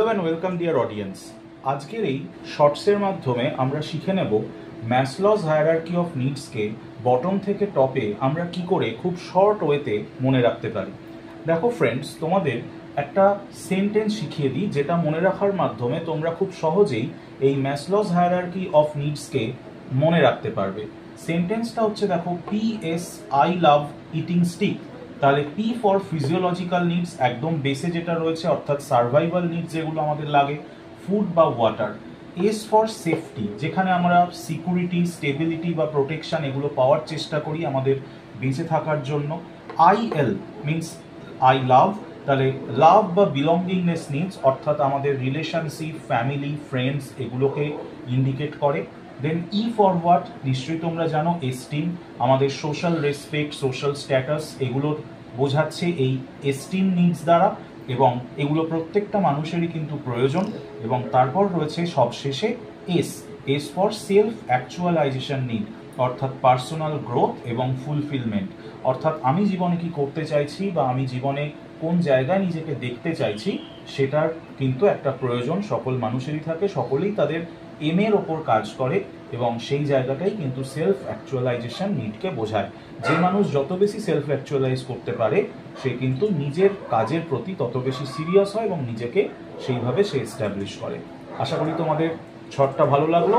Hello and welcome dear audience. আজকের এই শর্টসের মাধ্যমে আমরা শিখে নেব ম্যাসলস হায়ারার্কি অফ নিডসকে বটম থেকে টপে আমরা কি করে খুব শর্ট ওয়েতে মনে রাখতে পারি। দেখো ফ্রেন্ডস, তোমাদের একটা সেন্টেন্স শিখিয়ে দিই যেটা মনে রাখার মাধ্যমে তোমরা খুব সহজেই এই ম্যাসলস হায়ারার্কি অফ নিডসকে মনে রাখতে পারবে। সেন্টেন্সটা হচ্ছে, দেখো, PS I love eating stick. তাহলে পি ফর ফিজিওলজিক্যাল নিডস, একদম বেসে যেটা রয়েছে, অর্থাৎ সার্ভাইভাল নিডস যেগুলো আমাদের লাগে, ফুড বা ওয়াটার। এস ফর সেফটি, যেখানে আমরা সিকিউরিটি, স্টেবিলিটি বা প্রোটেকশন এগুলো পাওয়ার চেষ্টা করি আমাদের বেঁচে থাকার জন্য। IL মিনস আই লাভ, তাহলে লাভ বা বিলঙ্গিংনেস নিডস, অর্থাৎ আমাদের রিলেশনশিপ, ফ্যামিলি, ফ্রেন্ডস এগুলোকে ইন্ডিকেট করে। দেন ই ফর হোয়াট, নিশ্চয়ই তোমরা জানো, এস্টিম, আমাদের সোশ্যাল রেসপেক্ট, সোশ্যাল স্ট্যাটাস এগুলোর বোঝাচ্ছে এই এস্টিম নিডস দ্বারা, এবং এগুলো প্রত্যেকটা মানুষেরই কিন্তু প্রয়োজন। এবং তারপর রয়েছে সবশেষে S for self actualisation need, অর্থাৎ পার্সোনাল গ্রোথ এবং ফুলফিলমেন্ট, অর্থাৎ আমি জীবনে কি করতে চাইছি বা আমি জীবনে কোন জায়গায় নিজেকে দেখতে চাইছি সেটার কিন্তু একটা প্রয়োজন সকল মানুষেরই থাকে, সকলেই তাদের এর ওপর কাজ করে, এবং সেই জায়গাটাই কিন্তু সেলফ অ্যাকচুয়ালাইজেশন নিডকে বোঝায়। যে মানুষ যত বেশি সেলফ অ্যাকচুয়ালাইজ করতে পারে সে কিন্তু নিজের কাজের প্রতি তত বেশি সিরিয়াস হয় এবং নিজেকে সেইভাবে সে এস্টাবলিশ করে। আশা করি তোমাদের ছটটা ভালো লাগলো।